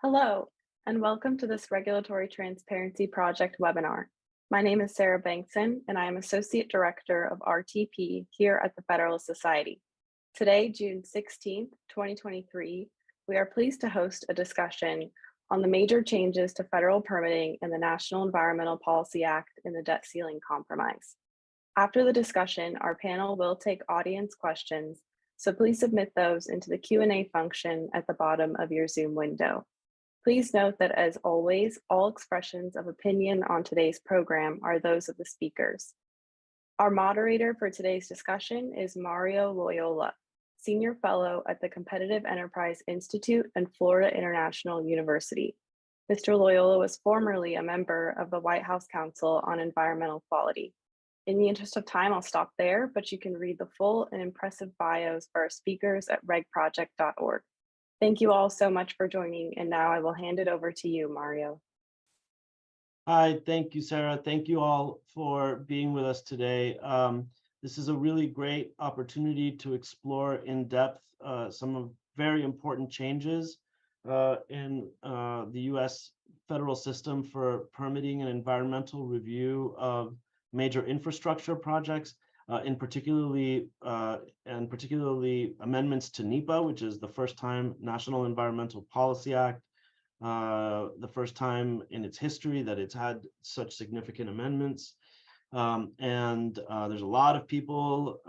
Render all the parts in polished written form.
Hello, and welcome to this Regulatory Transparency Project webinar. My name is Sarah Bankson, and I am Associate Director of RTP here at the Federalist Society. Today, June 16th, 2023, we are pleased to host a discussion on the major changes to federal permitting in the National Environmental Policy Act in the debt ceiling compromise. After the discussion, our panel will take audience questions, so please submit those into the Q&A function at the bottom of your Zoom window. Please note that, as always, all expressions of opinion on today's program are those of the speakers. Our moderator for today's discussion is Mario Loyola, Senior Fellow at the Competitive Enterprise Institute and Florida International University. Mr. Loyola was formerly a member of the White House Council on Environmental Quality. In the interest of time, I'll stop there, but you can read the full and impressive bios for our speakers at regproject.org. Thank you all so much for joining, and now I will hand it over to you, Mario. Hi, thank you, Sarah. Thank you all for being with us today. This is a really great opportunity to explore in depth some of very important changes in the U.S. federal system for permitting and environmental review of major infrastructure projects. In particularly amendments to NEPA, which is the first time National Environmental Policy Act, the first time in its history that it's had such significant amendments. And there's a lot of people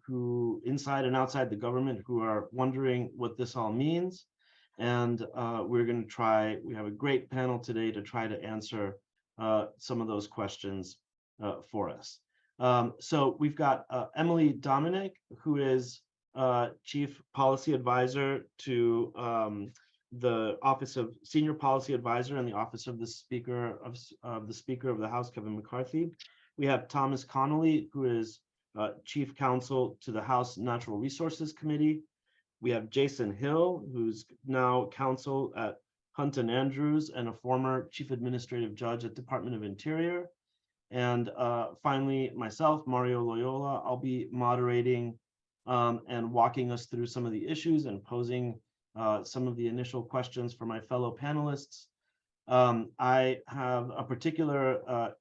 who, inside and outside the government, who are wondering what this all means. And we're going to try, we have a great panel today to try to answer some of those questions for us. So we've got Emily Dominic, who is Chief Policy Advisor to the Office of Senior Policy Advisor and the Office of the Speaker of the House, Kevin McCarthy. We have Thomas Connolly, who is Chief Counsel to the House Natural Resources Committee. We have Jason Hill, who's now counsel at Hunt and Andrews and a former Chief Administrative Judge at Department of Interior. And finally, myself, Mario Loyola, I'll be moderating and walking us through some of the issues and posing some of the initial questions for my fellow panelists. I have a particular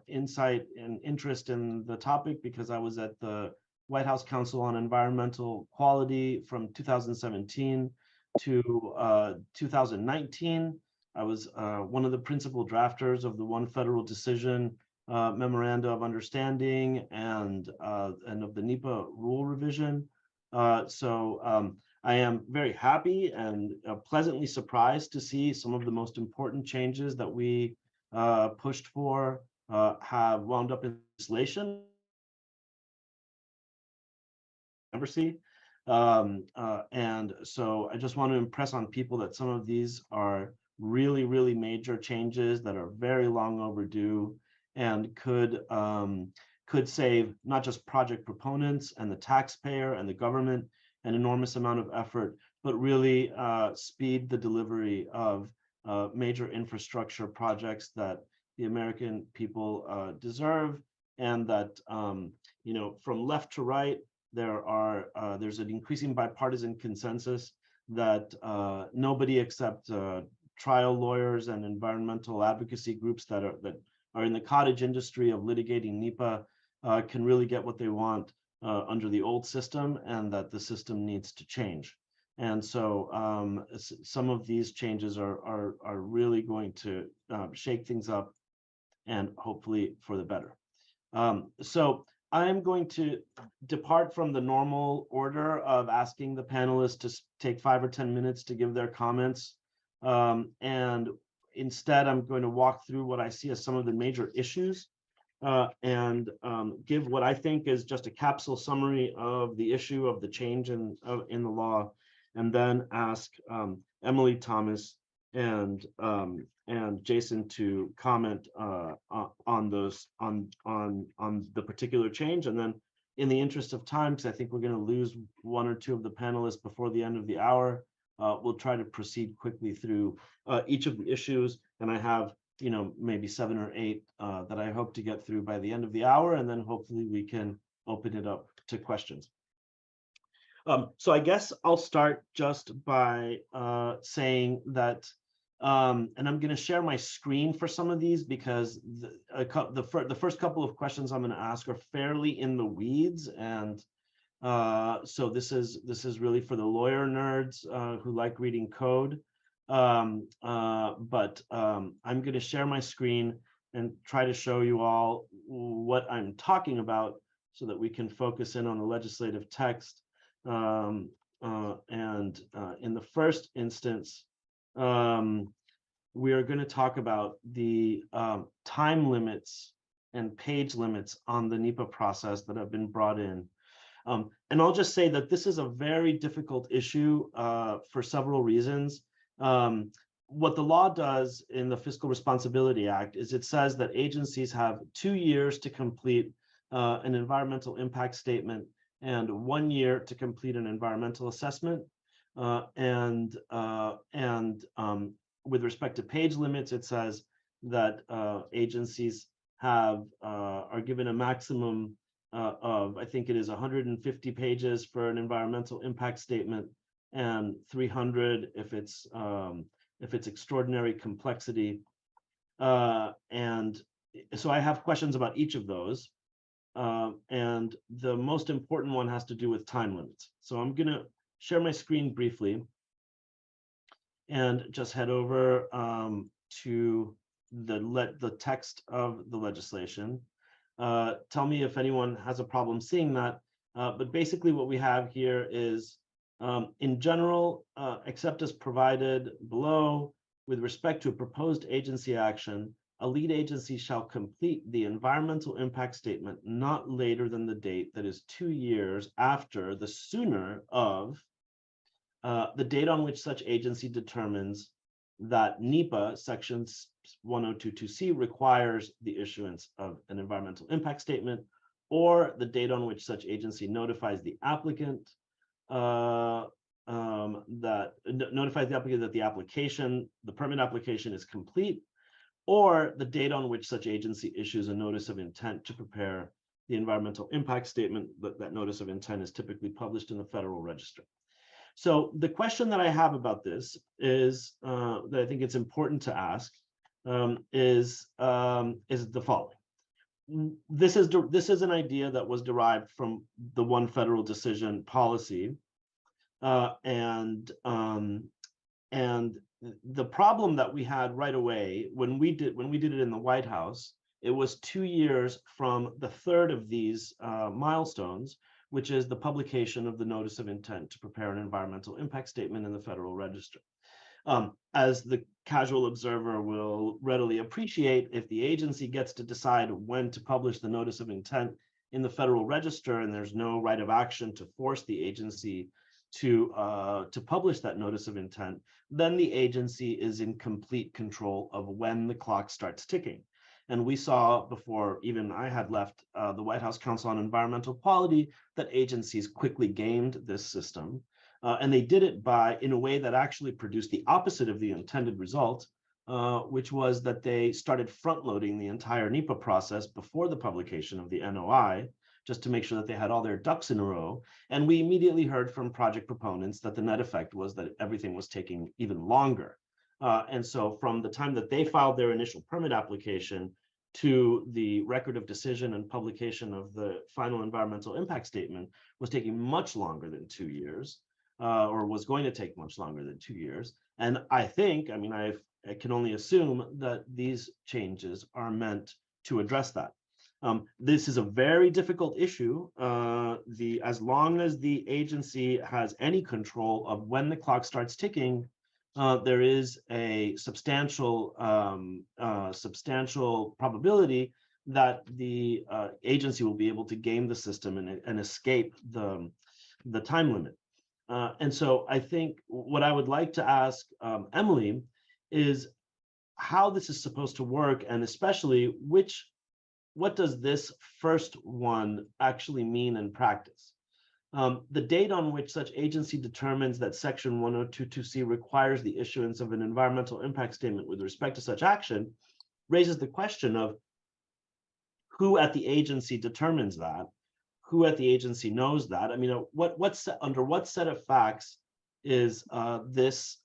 insight and interest in the topic because I was at the White House Council on Environmental Quality from 2017 to 2019. I was one of the principal drafters of the One Federal Decision memoranda of understanding and of the NEPA rule revision. So I am very happy and pleasantly surprised to see some of the most important changes that we pushed for have wound up in legislation. And so I just want to impress on people that some of these are really, really major changes that are very long overdue and could save not just project proponents and the taxpayer and the government an enormous amount of effort, but really speed the delivery of major infrastructure projects that the American people deserve, and that you know, from left to right, there's an increasing bipartisan consensus that nobody except trial lawyers and environmental advocacy groups that are in the cottage industry of litigating NEPA can really get what they want under the old system, and that the system needs to change. And so some of these changes are really going to shake things up, and hopefully for the better. So I'm going to depart from the normal order of asking the panelists to take 5 or 10 minutes to give their comments. And instead, I'm going to walk through what I see as some of the major issues and give what I think is just a capsule summary of the issue of the change in the law, and then ask Emily, Thomas, and Jason to comment on those on the particular change. And then, in the interest of time, because I think we're going to lose 1 or 2 of the panelists before the end of the hour, we'll try to proceed quickly through each of the issues, and I have, you know, maybe 7 or 8 that I hope to get through by the end of the hour, and then hopefully we can open it up to questions. So I guess I'll start just by saying that, and I'm going to share my screen for some of these because the first couple of questions I'm going to ask are fairly in the weeds, and so this is really for the lawyer nerds who like reading code. But I'm going to share my screen and try to show you all what I'm talking about so that we can focus in on the legislative text. In the first instance, we are going to talk about the time limits and page limits on the NEPA process that have been brought in. And I'll just say that this is a very difficult issue for several reasons. What the law does in the Fiscal Responsibility Act is it says that agencies have 2 years to complete an environmental impact statement and 1 year to complete an environmental assessment. With respect to page limits, it says that agencies are given a maximum of, I think it is 150 pages for an environmental impact statement and 300 if it's extraordinary complexity. And so I have questions about each of those. And the most important one has to do with time limits. So I'm going to share my screen briefly and just head over to the text of the legislation. Tell me if anyone has a problem seeing that. But basically what we have here is, in general, except as provided below, with respect to a proposed agency action, a lead agency shall complete the environmental impact statement not later than the date that is 2 years after the sooner of the date on which such agency determines that NEPA section 1022C requires the issuance of an environmental impact statement, or the date on which such agency notifies the applicant that the permit application is complete, or the date on which such agency issues a notice of intent to prepare the environmental impact statement. That notice of intent is typically published in the Federal Register. So the question that I have about this is that I think it's important to ask is the following. This is an idea that was derived from the one federal decision policy, and the problem that we had right away when we did it in the White House, it was 2 years from the third of these milestones, which is the publication of the notice of intent to prepare an environmental impact statement in the Federal Register. As the casual observer will readily appreciate, if the agency gets to decide when to publish the notice of intent in the Federal Register, and there's no right of action to force the agency to publish that notice of intent, then the agency is in complete control of when the clock starts ticking. And we saw before even I had left the White House Council on Environmental Quality that agencies quickly gamed this system. And they did it in a way that actually produced the opposite of the intended result, which was that they started front-loading the entire NEPA process before the publication of the NOI, just to make sure that they had all their ducks in a row. And we immediately heard from project proponents that the net effect was that everything was taking even longer. And so from the time that they filed their initial permit application to the record of decision and publication of the final environmental impact statement was taking much longer than 2 years, or was going to take much longer than 2 years. And I can only assume that these changes are meant to address that. This is a very difficult issue. As long as the agency has any control of when the clock starts ticking, there is a substantial probability that the agency will be able to game the system and escape the time limit. And so I think what I would like to ask Emily is how this is supposed to work, and especially what does this first one actually mean in practice? The date on which such agency determines that section 1022C requires the issuance of an environmental impact statement with respect to such action raises the question of who at the agency determines that, who at the agency knows that? I mean, under what set of facts is this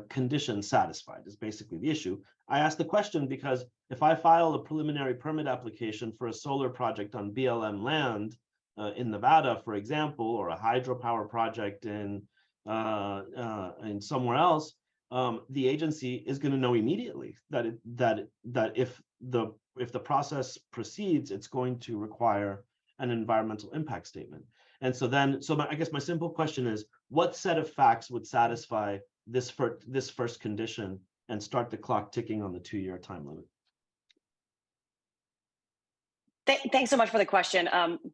condition satisfied is basically the issue. I ask the question because if I file a preliminary permit application for a solar project on BLM land in Nevada, for example, or a hydropower project in somewhere else, the agency is going to know immediately that if the process proceeds, it's going to require an environmental impact statement. And so I guess my simple question is, what set of facts would satisfy this first condition and start the clock ticking on the 2-year time limit? Thanks so much for the question.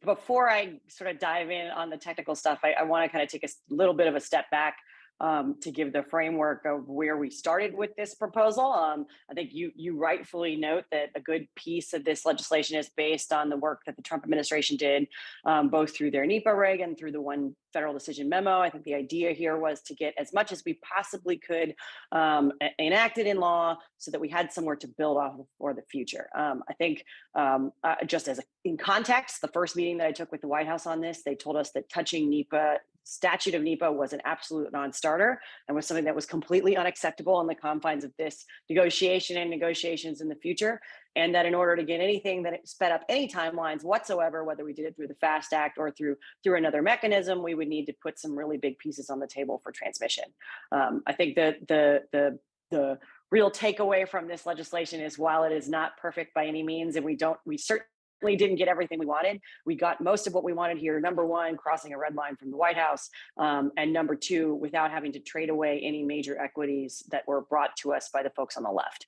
Before I sort of dive in on the technical stuff, I want to kind of take a little bit of a step back to give the framework of where we started with this proposal. I think you rightfully note that a good piece of this legislation is based on the work that the Trump administration did, both through their NEPA reg and through the one federal decision memo. I think the idea here was to get as much as we possibly could enacted in law so that we had somewhere to build off of for the future. I think just in context, the first meeting that I took with the White House on this, they told us that touching NEPA, statute of NEPA, was an absolute non-starter and was something that was completely unacceptable in the confines of this negotiation and negotiations in the future. And that in order to get anything that sped up any timelines whatsoever, whether we did it through the FAST Act or through another mechanism, we would need to put some really big pieces on the table for transmission. I think that the real takeaway from this legislation is, while it is not perfect by any means, and we certainly didn't get everything we wanted, we got most of what we wanted here. Number one, crossing a red line from the White House, and number two, without having to trade away any major equities that were brought to us by the folks on the left.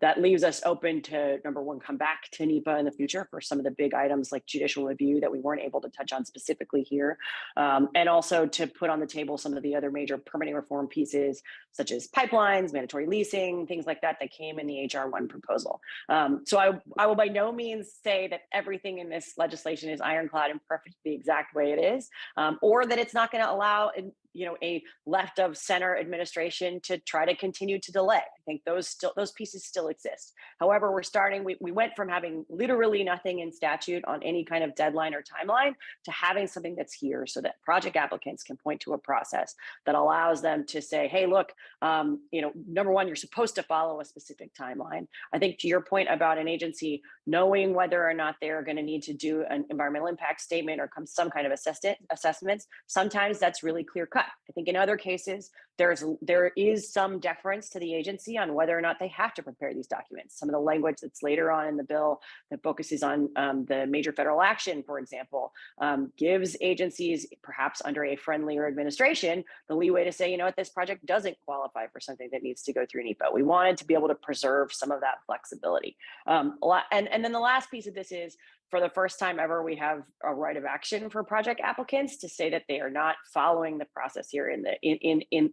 That leaves us open to, number one, come back to NEPA in the future for some of the big items like judicial review that we weren't able to touch on specifically here, and also to put on the table some of the other major permitting reform pieces, such as pipelines, mandatory leasing, things like that came in the HR 1 proposal. So I will by no means say that everything in this legislation is ironclad and perfect the exact way it is, or that it's not going to allow a left of center administration to try to continue to delay. I think those pieces still exist. However, we went from having literally nothing in statute on any kind of deadline or timeline to having something that's here so that project applicants can point to a process that allows them to say, hey, look, number one, you're supposed to follow a specific timeline. I think to your point about an agency knowing whether or not they're going to need to do an environmental impact statement or some kind of assessments, sometimes that's really clear cut. I think in other cases, there is some deference to the agency on whether or not they have to prepare these documents. Some of the language that's later on in the bill that focuses on the major federal action, for example, gives agencies, perhaps under a friendlier administration, the leeway to say, you know what, this project doesn't qualify for something that needs to go through NEPA. We wanted to be able to preserve some of that flexibility. And then the last piece of this is, for the first time ever, we have a right of action for project applicants to say that they are not following the process here in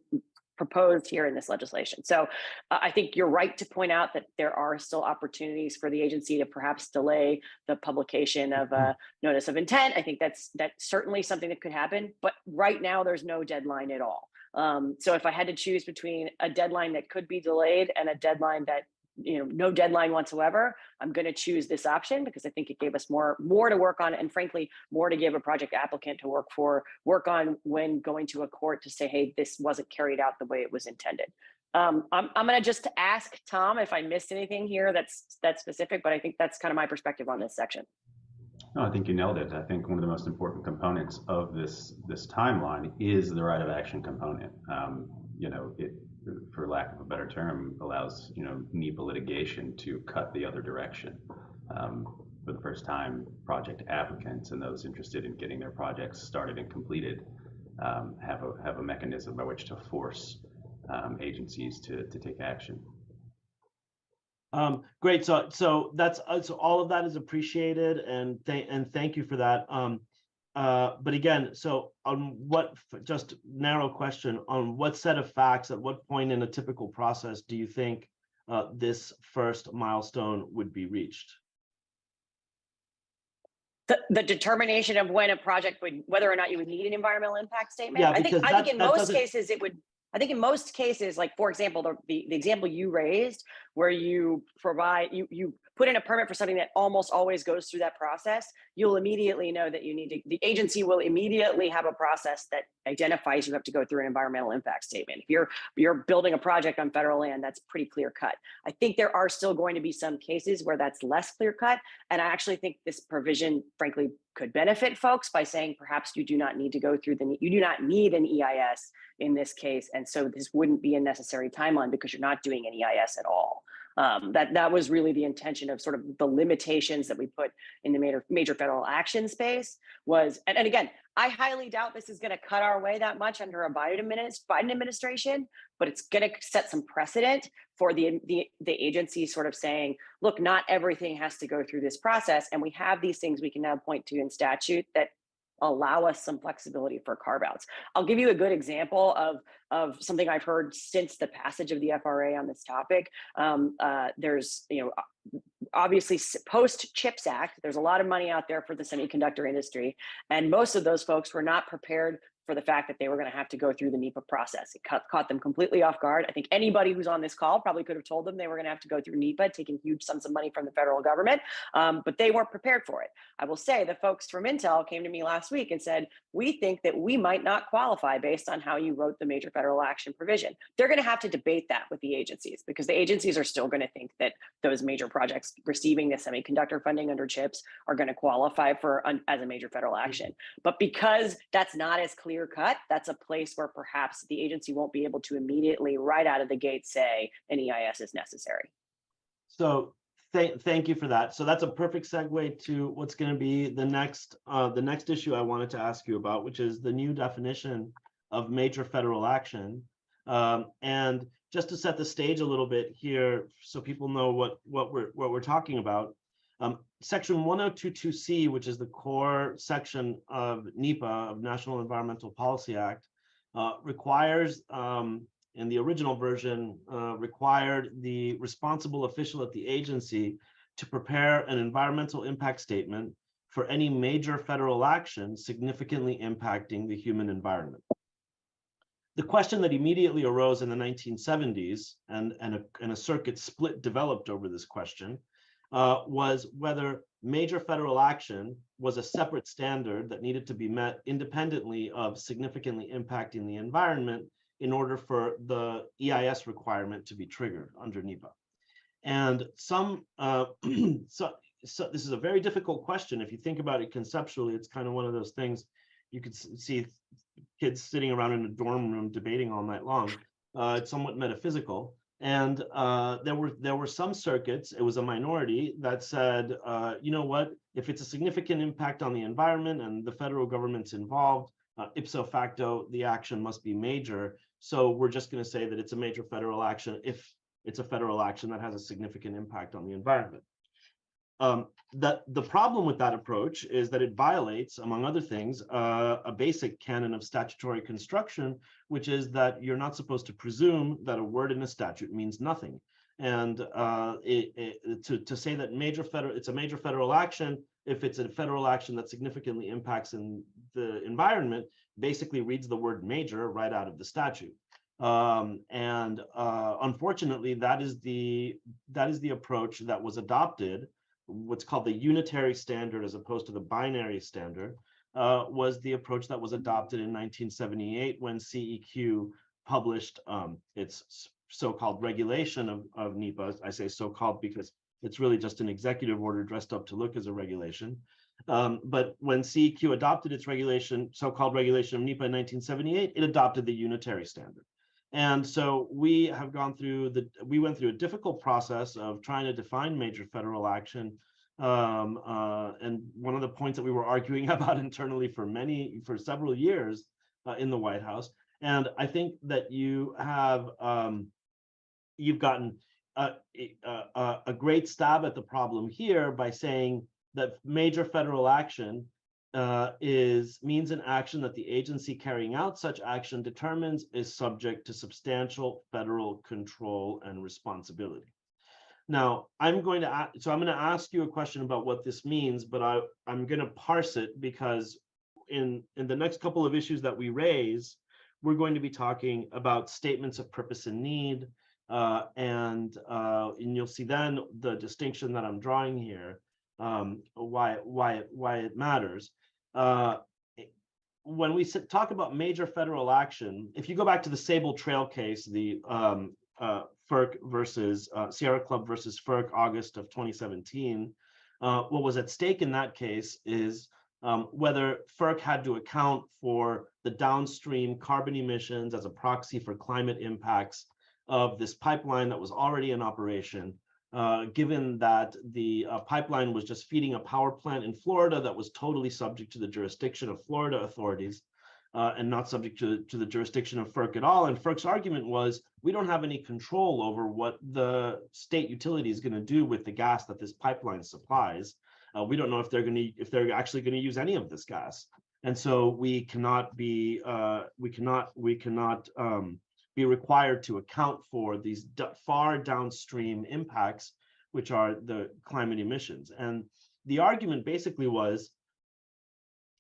proposed here in this legislation. So I think you're right to point out that there are still opportunities for the agency to perhaps delay the publication of a notice of intent. I think that's certainly something that could happen, but right now there's no deadline at all. So if I had to choose between a deadline that could be delayed and a deadline that no deadline whatsoever, I'm going to choose this option because I think it gave us more to work on, and frankly, more to give a project applicant to work on when going to a court to say, hey, this wasn't carried out the way it was intended. I'm going to just ask Tom if I missed anything here that's specific, but I think that's kind of my perspective on this section. No, I think you nailed it. I think one of the most important components of this timeline is the right of action component. It, for lack of a better term, allows NEPA litigation to cut the other direction. For the first time, project applicants and those interested in getting their projects started and completed have a mechanism by which to force agencies to take action. Great. So that's so all of that is appreciated, and thank you for that. But again, so just narrow question, on what set of facts, at what point in a typical process do you think this first milestone would be reached? The determination of when a project whether or not you would need an environmental impact statement. Yeah, I think in most cases it would. I think in most cases, like for example, the example you raised, where you provide you put in a permit for something that almost always goes through that process, you'll immediately know that you need to, the agency will immediately have a process that identifies you have to go through an environmental impact statement. If you're building a project on federal land, that's pretty clear cut. I think there are still going to be some cases where that's less clear cut. And I actually think this provision, frankly, could benefit folks by saying perhaps you do not need to go through you do not need an EIS in this case. And so this wouldn't be a necessary timeline because you're not doing an EIS at all. That was really the intention of sort of the limitations that we put in the major federal action space was, and again, I highly doubt this is going to cut our way that much under a Biden administration, but it's going to set some precedent for the agency sort of saying, look, not everything has to go through this process. And we have these things we can now point to in statute that allow us some flexibility for carve outs. I'll give you a good example of something I've heard since the passage of the FRA on this topic. There's, obviously post CHIPS Act, there's a lot of money out there for the semiconductor industry. And most of those folks were not prepared for the fact that they were going to have to go through the NEPA process. It caught them completely off guard. I think anybody who's on this call probably could have told them they were going to have to go through NEPA, taking huge sums of money from the federal government, but they weren't prepared for it. I will say the folks from Intel came to me last week and said, we think that we might not qualify based on how you wrote the major federal action provision. They're going to have to debate that with the agencies because the agencies are still going to think that those major projects receiving the semiconductor funding under CHIPS are going to qualify for as a major federal action. But because that's not as clear cut, that's a place where perhaps the agency won't be able to immediately right out of the gate say an EIS is necessary. So thank you for that. So that's a perfect segue to what's going to be the next issue I wanted to ask you about, which is the new definition of major federal action. And just to set the stage a little bit here, so people know what we're talking about. Section 1022C, which is the core section of NEPA, of National Environmental Policy Act, requires, in the original version, required the responsible official at the agency to prepare an environmental impact statement for any major federal action significantly impacting the human environment. The question that immediately arose in the 1970s, and a circuit split developed over this question, was whether major federal action was a separate standard that needed to be met independently of significantly impacting the environment in order for the EIS requirement to be triggered under NEPA. And so this is a very difficult question. If you think about it conceptually, it's kind of one of those things you could see kids sitting around in a dorm room debating all night long. It's somewhat metaphysical. And there were some circuits, it was a minority, that said, you know what, if it's a significant impact on the environment and the federal government's involved, ipso facto, the action must be major. So we're just going to say that it's a major federal action if it's a federal action that has a significant impact on the environment. The problem with that approach is that it violates, among other things, a basic canon of statutory construction, which is that you're not supposed to presume that a word in a statute means nothing. And to say that it's a major federal action, if it's a federal action that significantly impacts in the environment, basically reads the word major right out of the statute. Unfortunately, that is the approach that was adopted. What's called the unitary standard as opposed to the binary standard was the approach that was adopted in 1978 when CEQ published its so-called regulation of NEPA. I say so-called because it's really just an executive order dressed up to look as a regulation. But when CEQ adopted its regulation, so-called regulation of NEPA in 1978, it adopted the unitary standard. And so we went through a difficult process of trying to define major federal action. And one of the points that we were arguing about internally for several years in the White House. And I think that you've gotten a great stab at the problem here by saying that major federal action means an action that the agency carrying out such action determines is subject to substantial federal control and responsibility. Now, I'm going to ask you a question about what this means, but I'm going to parse it because in the next couple of issues that we raise, we're going to be talking about statements of purpose and need, And you'll see then the distinction that I'm drawing here, why it matters. When we talk about major federal action, if you go back to the Sable Trail case, the FERC versus Sierra Club versus FERC, August of 2017, what was at stake in that case is whether FERC had to account for the downstream carbon emissions as a proxy for climate impacts of this pipeline that was already in operation, given that the pipeline was just feeding a power plant in Florida that was totally subject to the jurisdiction of Florida authorities and not subject to the jurisdiction of FERC at all. And FERC's argument was, we don't have any control over what the state utility is going to do with the gas that this pipeline supplies. We don't know if they're actually going to use any of this gas, and so we cannot be required to account for these far downstream impacts, which are the climate emissions. And the argument basically was,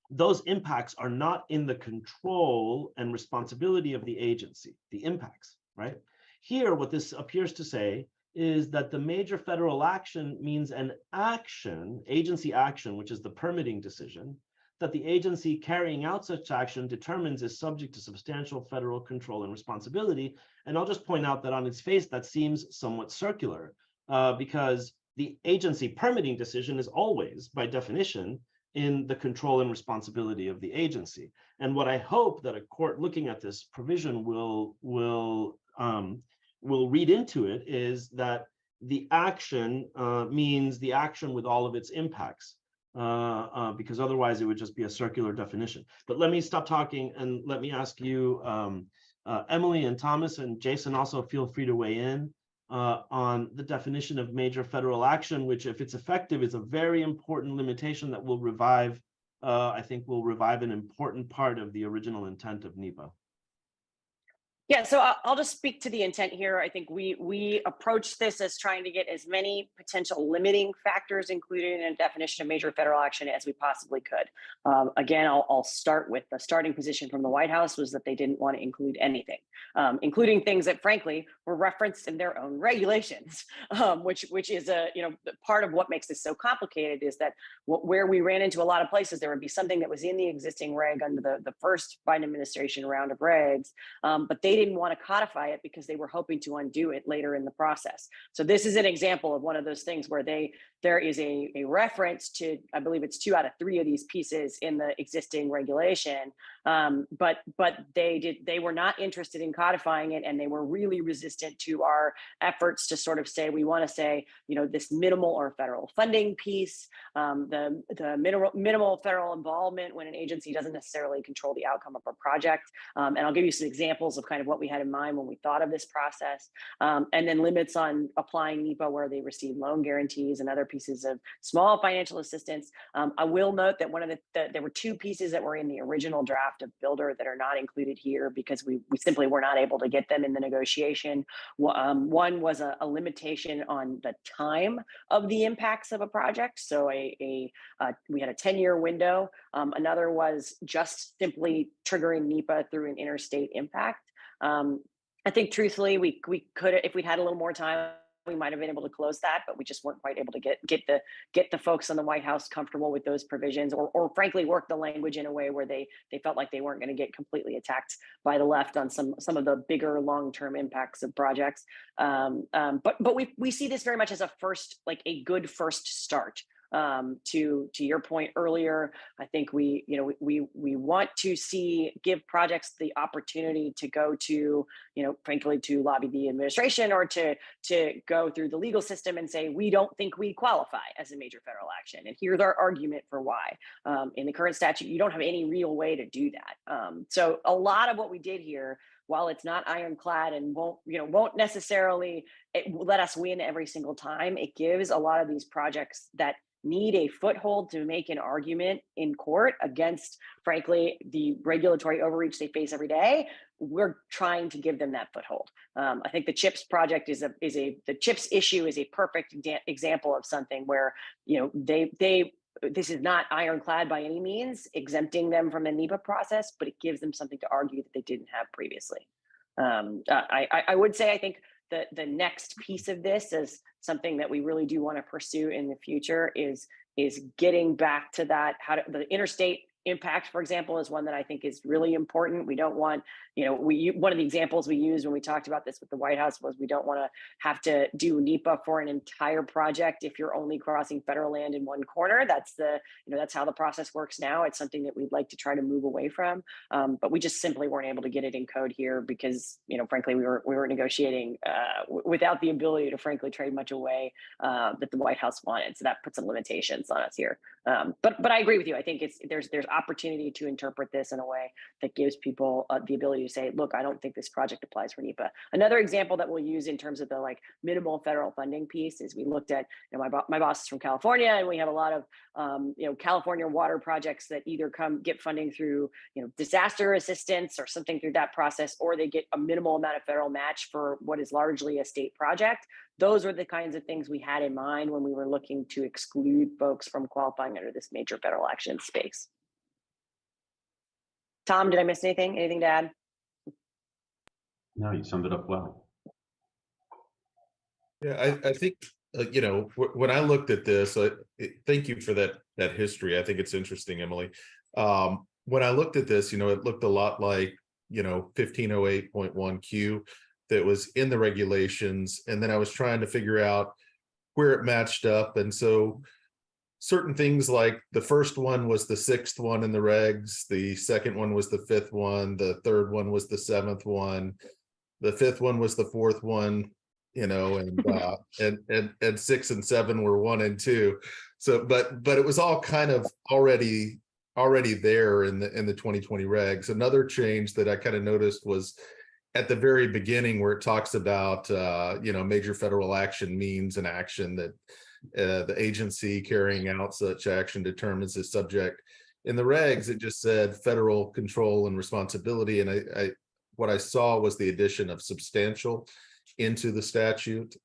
those impacts are not in the control and responsibility of the agency, the impacts, right? Here, what this appears to say is that the major federal action means an action, agency action, which is the permitting decision, that the agency carrying out such action determines is subject to substantial federal control and responsibility. And I'll just point out that on its face, that seems somewhat circular, because the agency permitting decision is always, by definition, in the control and responsibility of the agency. And what I hope that a court looking at this provision will read into it is that the action means the action with all of its impacts. Because otherwise it would just be a circular definition. But let me stop talking and let me ask you, Emily and Thomas and Jason, also feel free to weigh in on the definition of major federal action, which, if it's effective, is a very important limitation that will revive, I think will revive an important part of the original intent of NEPA. Yeah, so I'll just speak to the intent here. I think we approach this as trying to get as many potential limiting factors included in a definition of major federal action as we possibly could. Again, I'll start with the starting position from the White House was that they didn't want to include anything, including things that frankly were referenced in their own regulations, which is part of what makes this so complicated is that where we ran into a lot of places, there would be something that was in the existing reg under the first Biden administration round of regs, but they didn't want to codify it because they were hoping to undo it later in the process. So this is an example of one of those things where there is a reference to, I believe it's 2 out of 3 of these pieces in the existing regulation, but they were not interested in codifying it, and they were really resistant to our efforts to sort of say, we want to say, this minimal or federal funding piece, the minimal federal involvement when an agency doesn't necessarily control the outcome of a project. And I'll give you some examples of kind of what we had in mind when we thought of this process, and then limits on applying NEPA where they receive loan guarantees and other pieces of small financial assistance. I will note that one of there were 2 pieces that were in the original draft of Builder that are not included here because we simply were not able to get them in the negotiation. One was a limitation on the time of the impacts of a project. So we had a 10-year window. Another was just simply triggering NEPA through an interstate impact. I think truthfully, we could, if we'd had a little more time, we might have been able to close that, but we just weren't quite able to get the folks in the White House comfortable with those provisions, or frankly work the language in a way where they felt like they weren't going to get completely attacked by the left on some of the bigger long-term impacts of projects. But we see this very much as a good first start. To your point earlier, I think we want to give projects the opportunity to go to, frankly, to lobby the administration or to go through the legal system and say, we don't think we qualify as a major federal action. And here's our argument for why. In the current statute, you don't have any real way to do that. So a lot of what we did here, while it's not ironclad and won't necessarily let us win every single time, it gives a lot of these projects that need a foothold to make an argument in court against, frankly, the regulatory overreach they face every day. We're trying to give them that foothold. I think the CHIPS project the CHIPS issue is a perfect example of something where, this is not ironclad by any means, exempting them from the NEPA process, but it gives them something to argue that they didn't have previously. I would say, I think the next piece of this is something that we really do want to pursue in the future is getting back to that. The interstate impact, for example, is one that I think is really important. We don't want, one of the examples we used when we talked about this with the White House was we don't want to have to do NEPA for an entire project if you're only crossing federal land in one corner. That's that's how the process works now. It's something that we'd like to try to move away from, but we just simply weren't able to get it in code here because, frankly, we were negotiating without the ability to, frankly, trade much away that the White House wanted. So that puts some limitations on us here. But I agree with you. I think there's opportunity to interpret this in a way that gives people the ability to say, look, I don't think this project applies for NEPA. Another example that we'll use in terms of the minimal federal funding piece is we looked at, my boss is from California, and we have a lot of California water projects that either get funding through disaster assistance or something through that process, or they get a minimal amount of federal match for what is largely a state project. Those were the kinds of things we had in mind when we were looking to exclude folks from qualifying under this major federal action space. Tom, did I miss anything? Anything to add? No, you summed it up well. Yeah, I think, when I looked at this, thank you for that history. I think it's interesting, Emily. When I looked at this, it looked a lot like, 1508.1Q that was in the regulations. And then I was trying to figure out where it matched up. And so certain things like the first one was the sixth one in the regs, the second one was the fifth one, the third one was the seventh one, the fifth one was the fourth one, and 6 and 7 were 1 and 2. So but it was all kind of already there in the 2020 regs. Another change that I kind of noticed was at the very beginning where it talks about major federal action means an action that the agency carrying out such action determines is subject. In the regs, it just said federal control and responsibility, and what I saw was the addition of substantial into the statute,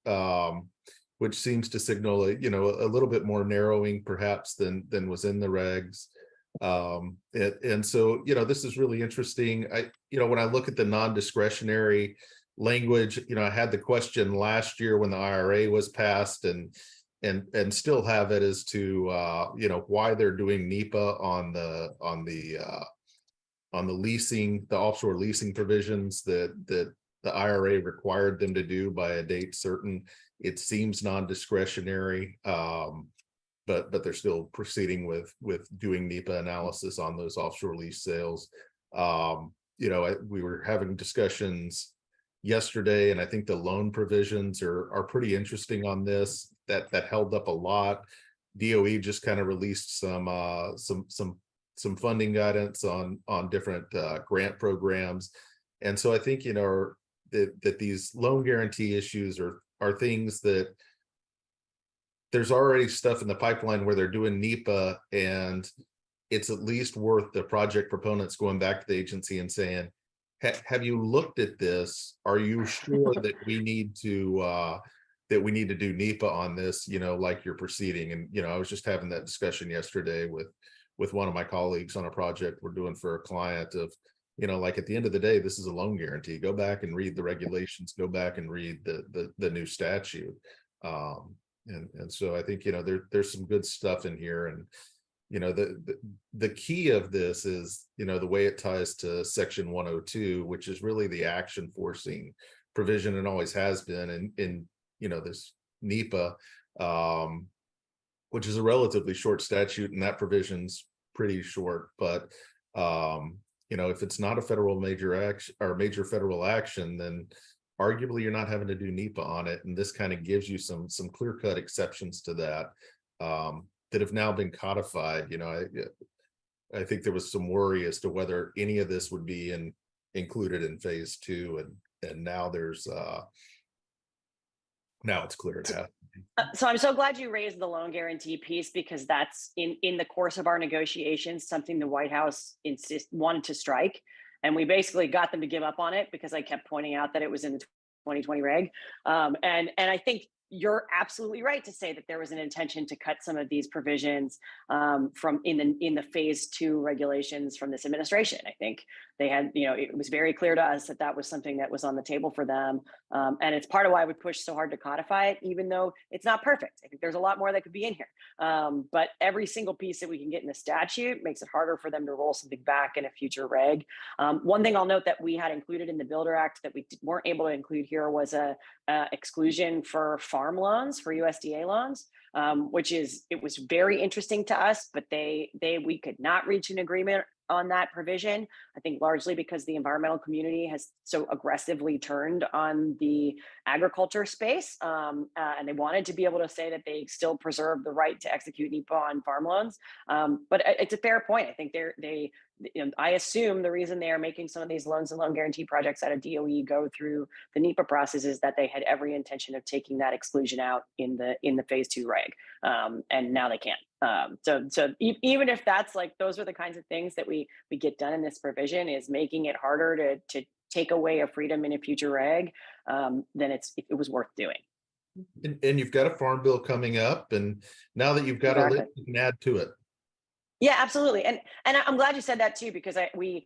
which seems to signal a little bit more narrowing perhaps than was in the regs. And so this is really interesting. When I look at the non-discretionary language, I had the question last year when the IRA was passed, and still have it as to why they're doing NEPA on the leasing, the offshore leasing provisions that the IRA required them to do by a date certain. It seems non-discretionary, but they're still proceeding with doing NEPA analysis on those offshore lease sales. We were having discussions yesterday, and I think the loan provisions are pretty interesting on this. That held up a lot. DOE just kind of released some funding guidance on different grant programs, and so I think that these loan guarantee issues are things that there's already stuff in the pipeline where they're doing NEPA, and it's at least worth the project proponents going back to the agency and saying, have you looked at this? Are you sure that we need to do NEPA on this, like you're proceeding? And, I was just having that discussion yesterday with one of my colleagues on a project we're doing for a client of, like at the end of the day, this is a loan guarantee. Go back and read the regulations, go back and read the new statute. And so I think, there's some good stuff in here. And, the key of this is, the way it ties to section 102, which is really the action forcing provision and always has been in this NEPA, which is a relatively short statute, and that provision's pretty short. But, if it's not a federal major action or major federal action, then arguably you're not having to do NEPA on it. And this kind of gives you some clear-cut exceptions to that that have now been codified. I think there was some worry as to whether any of this would be included in phase 2, and now there's now it's clear it has. So I'm so glad you raised the loan guarantee piece, because that's in the course of our negotiations, something the White House wanted to strike. And we basically got them to give up on it because I kept pointing out that it was in the 2020 reg. And I think, you're absolutely right to say that there was an intention to cut some of these provisions from in the phase 2 regulations from this administration. I think they had, it was very clear to us that that was something that was on the table for them. And it's part of why we pushed so hard to codify it, even though it's not perfect. I think there's a lot more that could be in here. But every single piece that we can get in the statute makes it harder for them to roll something back in a future reg. One thing I'll note that we had included in the Builder Act that we weren't able to include here was a exclusion for farm loans, for USDA loans, it was very interesting to us, but we could not reach an agreement on that provision. I think largely because the environmental community has so aggressively turned on the agriculture space, and they wanted to be able to say that they still preserve the right to execute NEPA on farm loans. But it's a fair point. I think I assume the reason they are making some of these loans and loan guarantee projects out of DOE go through the NEPA process is that they had every intention of taking that exclusion out in the phase 2 reg, and now they can't. So even if that's like, those are the kinds of things that we get done in this provision, is making it harder to take away a freedom in a future reg, then it was worth doing. And you've got a farm bill coming up, and now that you've got a list, you can add to it. Yeah, absolutely. And I'm glad you said that too, because we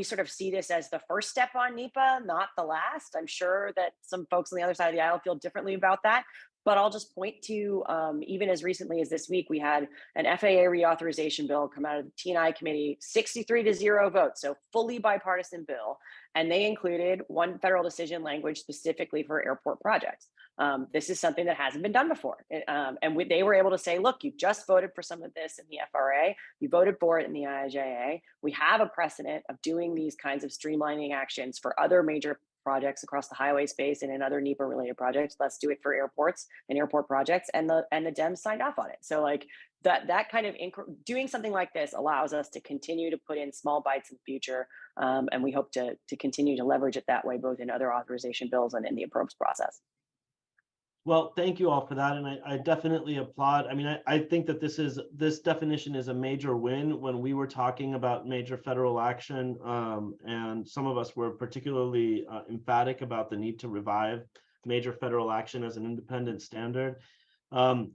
sort of see this as the first step on NEPA, not the last. I'm sure that some folks on the other side of the aisle feel differently about that. But I'll just point to, even as recently as this week, we had an FAA reauthorization bill come out of the T&I committee, 63-0 vote, so fully bipartisan bill. And they included one federal decision language specifically for airport projects. This is something that hasn't been done before. They were able to say, look, you just voted for some of this in the FRA, you voted for it in the IIJA. We have a precedent of doing these kinds of streamlining actions for other major projects across the highway space and in other NEPA related projects. Let's do it for airports and airport projects, and the Dems signed off on it. So like that kind of doing something like this allows us to continue to put in small bites in the future, and we hope to continue to leverage it that way, both in other authorization bills and in the approves process. Well, thank you all for that, and I definitely applaud. I mean, I think that this definition is a major win. When we were talking about major federal action, and some of us were particularly emphatic about the need to revive major federal action as an independent standard. The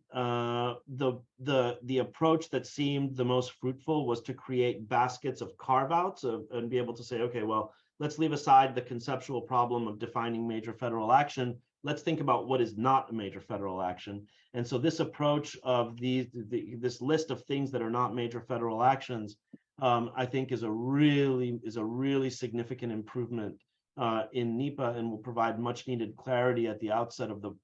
approach that seemed the most fruitful was to create baskets of carve-outs and be able to say, okay, well, let's leave aside the conceptual problem of defining major federal action. Let's think about what is not a major federal action. And so this approach of this list of things that are not major federal actions, I think is a really significant improvement in NEPA, and will provide much needed clarity at the outset of the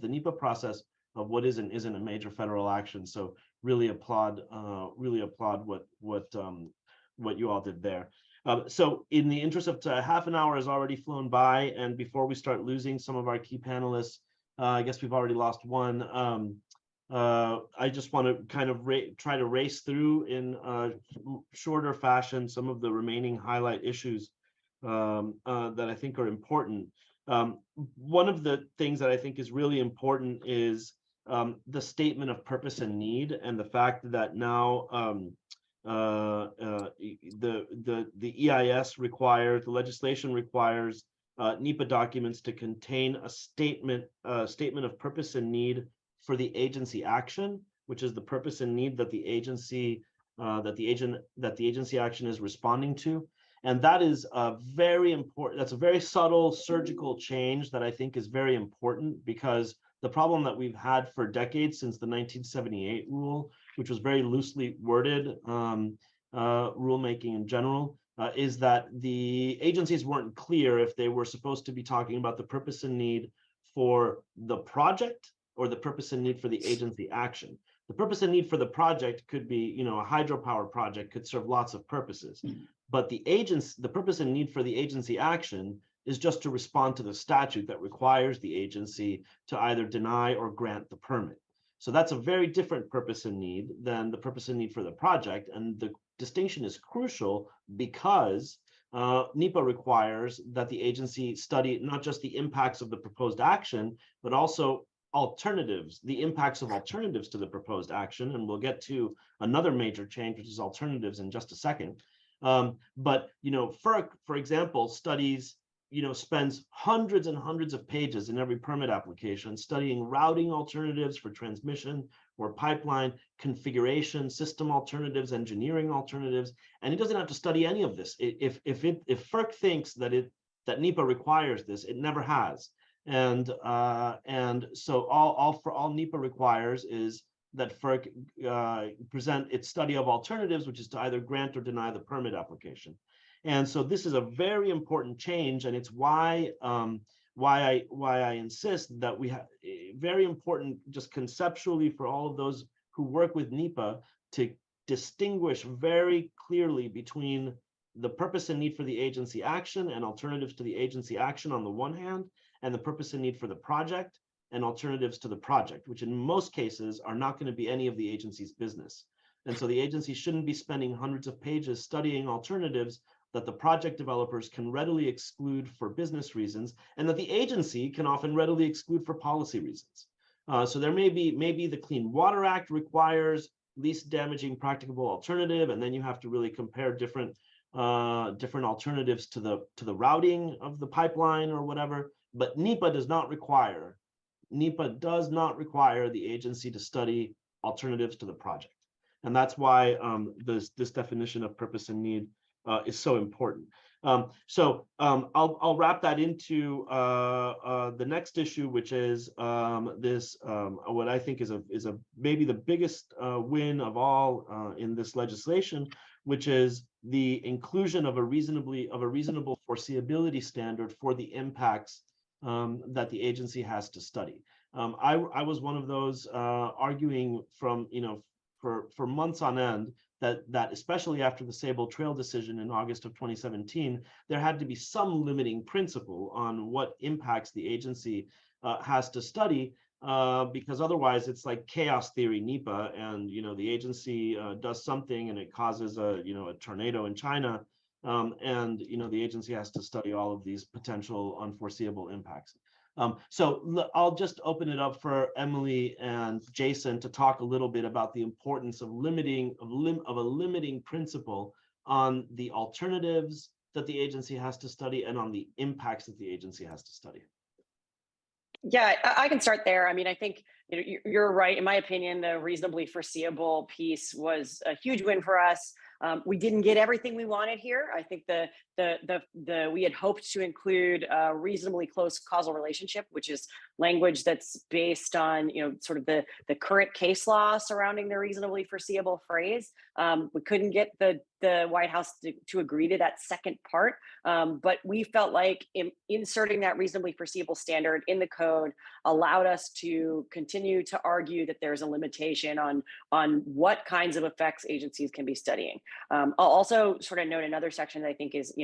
NEPA process of what is and isn't a major federal action. So really applaud what you all did there. So in the interest of half an hour has already flown by, and before we start losing some of our key panelists, I guess we've already lost one. I just want to kind of try to race through in shorter fashion some of the remaining highlight issues that I think are important. One of the things that I think is really important is the statement of purpose and need, and the fact that now the EIS requires, the legislation requires NEPA documents to contain a statement of purpose and need for the agency action, which is the purpose and need that the agency action is responding to. And that is a very important, that's a very subtle surgical change that I think is very important, because the problem that we've had for decades since the 1978 rule, which was very loosely worded rulemaking in general, is that the agencies weren't clear if they were supposed to be talking about the purpose and need for the project or the purpose and need for the agency action. The purpose and need for the project could be, a hydropower project could serve lots of purposes, but the purpose and need for the agency action is just to respond to the statute that requires the agency to either deny or grant the permit. So that's a very different purpose and need than the purpose and need for the project. And the distinction is crucial because NEPA requires that the agency study not just the impacts of the proposed action, but also alternatives, the impacts of alternatives to the proposed action. And we'll get to another major change, which is alternatives, in just a second. But for example, studies spends hundreds and hundreds of pages in every permit application studying routing alternatives for transmission or pipeline configuration, system alternatives, engineering alternatives, and he doesn't have to study any of this. If FERC thinks that NEPA requires this, it never has. And so all NEPA requires is that FERC present its study of alternatives, which is to either grant or deny the permit application. And so this is a very important change, and it's why I insist that we have very important, just conceptually, for all of those who work with NEPA, to distinguish very clearly between the purpose and need for the agency action and alternatives to the agency action on the one hand, and the purpose and need for the project and alternatives to the project, which in most cases are not going to be any of the agency's business. And so the agency shouldn't be spending hundreds of pages studying alternatives that the project developers can readily exclude for business reasons, and that the agency can often readily exclude for policy reasons. So there maybe the Clean Water Act requires least damaging practicable alternative, and then you have to really compare different alternatives to the routing of the pipeline or whatever. But NEPA does not require the agency to study alternatives to the project, and that's why this definition of purpose and need is so important. I'll wrap that into the next issue, which is what I think is maybe the biggest win of all in this legislation, which is the inclusion of a reasonable foreseeability standard for the impacts that the agency has to study. I was one of those arguing from for months on end that especially after the Sable Trail decision in August of 2017, there had to be some limiting principle on what impacts the agency has to study, because otherwise it's like chaos theory NEPA, and the agency does something and it causes a tornado in China, and the agency has to study all of these potential unforeseeable impacts. So I'll just open it up for Emily and Jason to talk a little bit about the importance of a limiting principle on the alternatives that the agency has to study and on the impacts that the agency has to study. Yeah, I can start there. I mean, I think you're right. In my opinion, the reasonably foreseeable piece was a huge win for us. We didn't get everything we wanted here. I think we had hoped to include a reasonably close causal relationship, which is language that's based on sort of the current case law surrounding the reasonably foreseeable phrase. We couldn't get the White House to agree to that second part, but we felt like inserting that reasonably foreseeable standard in the code allowed us to continue to argue that there's a limitation on what kinds of effects agencies can be studying. I'll also sort of note another section that I think is,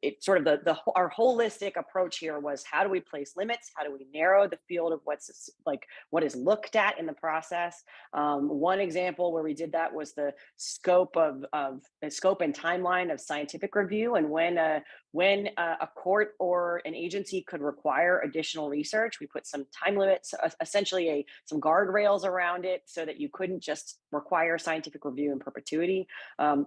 it's sort of our holistic approach here was, how do we place limits? How do we narrow the field of what is looked at in the process? One example where we did that was the scope and timeline of scientific review, and when a court or an agency could require additional research. We put some time limits, essentially some guardrails around it, so that you couldn't just require scientific review in perpetuity.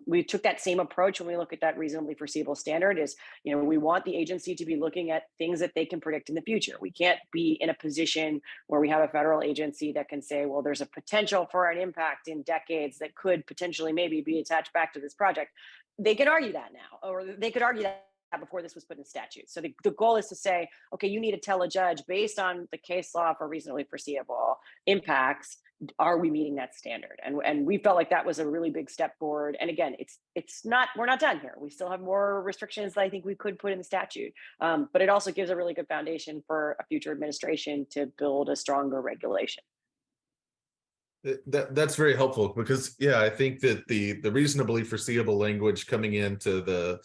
We took that same approach when we look at that reasonably foreseeable standard. Is we want the agency to be looking at things that they can predict in the future. We can't be in a position where we have a federal agency that can say, well, there's a potential for an impact in decades that could potentially maybe be attached back to this project. They could argue that now, or they could argue that before this was put in statute. So the goal is to say, okay, you need to tell a judge, based on the case law for reasonably foreseeable impacts, are we meeting that standard? And we felt like that was a really big step forward. And again, we're not done here. We still have more restrictions that I think we could put in the statute, but it also gives a really good foundation for a future administration to build a stronger regulation. That's very helpful, because I think that the reasonably foreseeable language coming into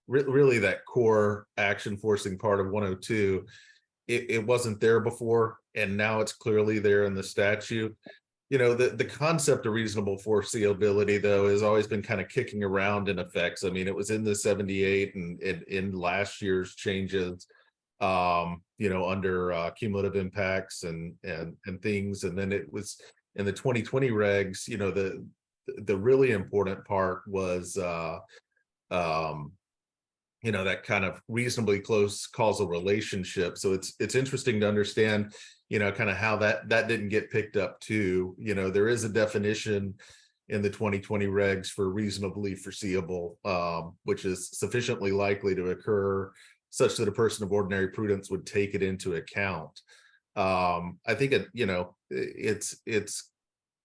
really that core action forcing part of 102, it wasn't there before, and now it's clearly there in the statute. The concept of reasonable foreseeability, though, has always been kind of kicking around in effects. I mean, it was in the 78 and in last year's changes, under cumulative impacts and things, and then it was in the 2020 regs. The really important part was that kind of reasonably close causal relationship. So it's interesting to understand, kind of how that didn't get picked up too. There is a definition in the 2020 regs for reasonably foreseeable, which is sufficiently likely to occur such that a person of ordinary prudence would take it into account. I think it's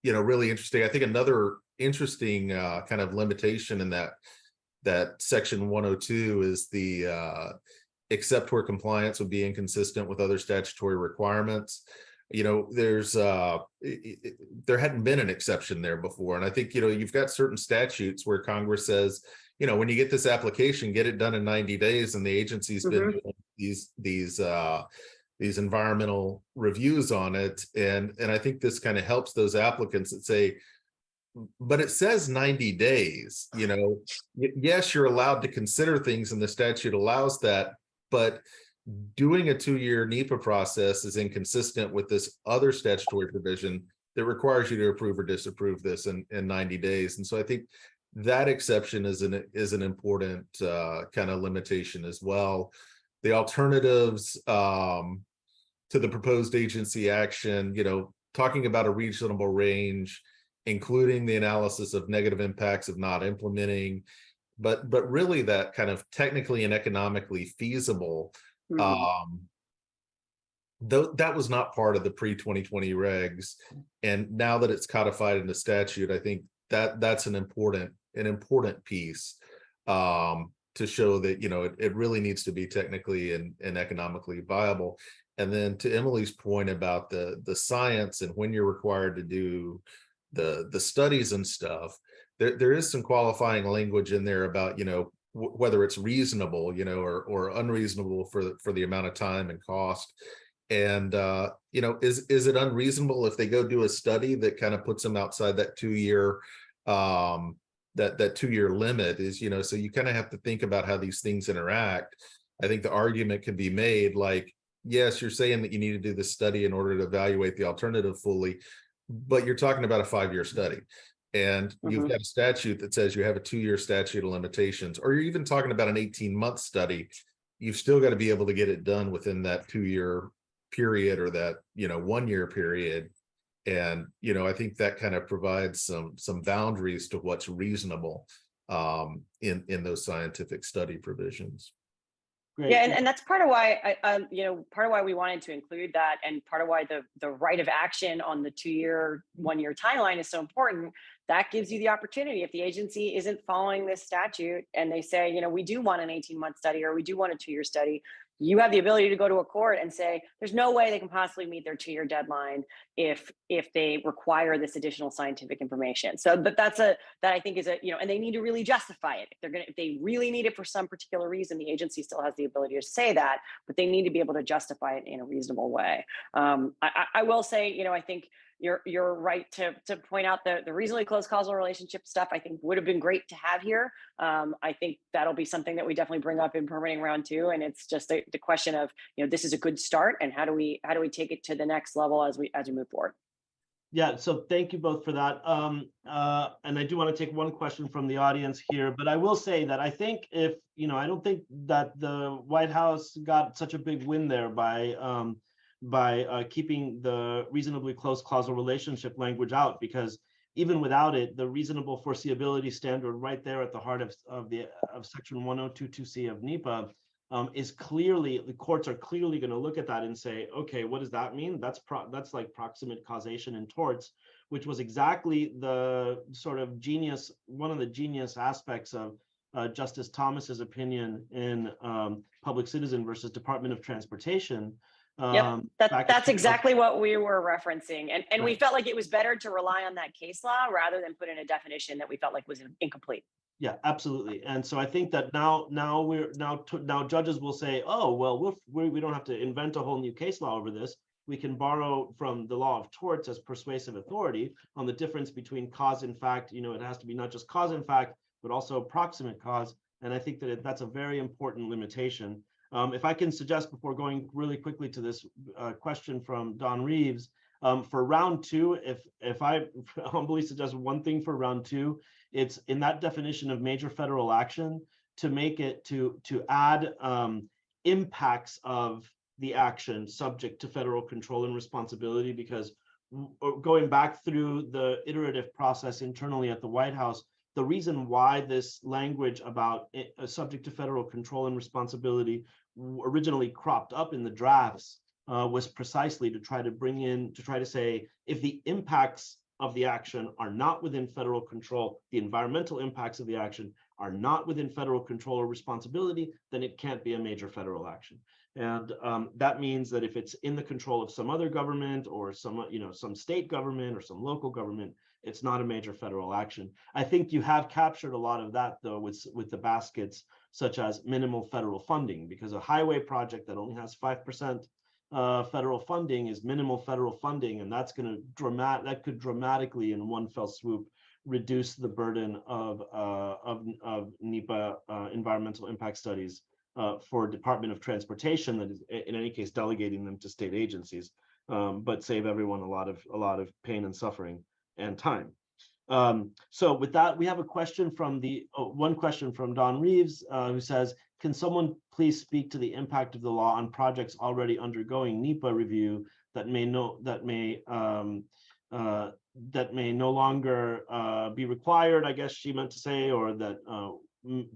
really interesting. I think another interesting kind of limitation in that section 102 is the except where compliance would be inconsistent with other statutory requirements. There's there hadn't been an exception there before. And I think, you've got certain statutes where Congress says, when you get this application, get it done in 90 days. And the agency's been doing these environmental reviews on it. And I think this kind of helps those applicants that say, but it says 90 days, yes, you're allowed to consider things and the statute allows that, but doing a 2-year NEPA process is inconsistent with this other statutory provision that requires you to approve or disapprove this in 90 days. And so I think that exception is an important kind of limitation as well. The alternatives to the proposed agency action, talking about a reasonable range, including the analysis of negative impacts of not implementing, but really that kind of technically and economically feasible. Though that was not part of the pre-2020 regs, and now that it's codified in the statute, I think that's an important piece to show that it really needs to be technically and economically viable. And then to Emily's point about the science and when you're required to do the studies and stuff, there is some qualifying language in there about whether it's reasonable, or unreasonable for the amount of time and cost. And is it unreasonable if they go do a study that kind of puts them outside that 2-year that 2-year limit is, so you kind of have to think about how these things interact. I think the argument can be made like, yes, you're saying that you need to do this study in order to evaluate the alternative fully, but you're talking about a 5-year study. And you've got a statute that says you have a 2-year statute of limitations, or you're even talking about an 18-month study. You've still got to be able to get it done within that 2-year period or that 1-year period. And I think that kind of provides some boundaries to what's reasonable in those scientific study provisions. Great. Yeah, and that's part of why part of why we wanted to include that, and part of why the right of action on the 2-year, 1-year timeline is so important. That gives you the opportunity, if the agency isn't following this statute and they say, we do want an 18-month study or we do want a 2-year study, you have the ability to go to a court and say, there's no way they can possibly meet their 2-year deadline if they require this additional scientific information. So, but that I think is and they need to really justify it. If they really need it for some particular reason, the agency still has the ability to say that, but they need to be able to justify it in a reasonable way. I will say, I think you're right to point out the reasonably close causal relationship stuff. I think would have been great to have here. I think that'll be something that we definitely bring up in permitting round 2. And it's just the question of, this is a good start, and how do we take it to the next level as we move forward. Yeah, so thank you both for that. And I do want to take one question from the audience here, but I will say that I think I don't think that the White House got such a big win there by keeping the reasonably close causal relationship language out, because even without it, the reasonable foreseeability standard right there at the heart of section 1022C of NEPA is clearly, the courts are clearly going to look at that and say, okay, what does that mean? That's like proximate causation in torts, which was exactly the sort of one of the genius aspects of Justice Thomas's opinion in Public Citizen versus Department of Transportation. Yep, that's exactly what we were referencing, and right. We felt like it was better to rely on that case law rather than put in a definition that we felt like was incomplete. Yeah, absolutely. And so I think that now judges will say, oh well, we don't have to invent a whole new case law over this. We can borrow from the law of torts as persuasive authority on the difference between cause and fact. It has to be not just cause and fact, but also proximate cause. And I think that that's a very important limitation. If I can suggest, before going really quickly to this question from Don Reeves, for round 2, if I humbly suggest one thing for round 2, it's in that definition of major federal action to make it to add impacts of the action subject to federal control and responsibility, because going back through the iterative process internally at the White House, the reason why this language about subject to federal control and responsibility originally cropped up in the drafts was precisely to try to say, if the impacts of the action are not within federal control, the environmental impacts of the action are not within federal control or responsibility, then it can't be a major federal action. And that means that if it's in the control of some other government or some state government or some local government, it's not a major federal action. I think you have captured a lot of that, though, with the baskets such as minimal federal funding, because a highway project that only has 5% federal funding is minimal federal funding, and that could dramatically in one fell swoop reduce the burden of NEPA environmental impact studies for Department of Transportation, that is in any case delegating them to state agencies, but save everyone a lot of pain and suffering and time. So with that, we have a question from one question from Don Reeves, who says, can someone please speak to the impact of the law on projects already undergoing NEPA review that may no longer be required, I guess she meant to say, or that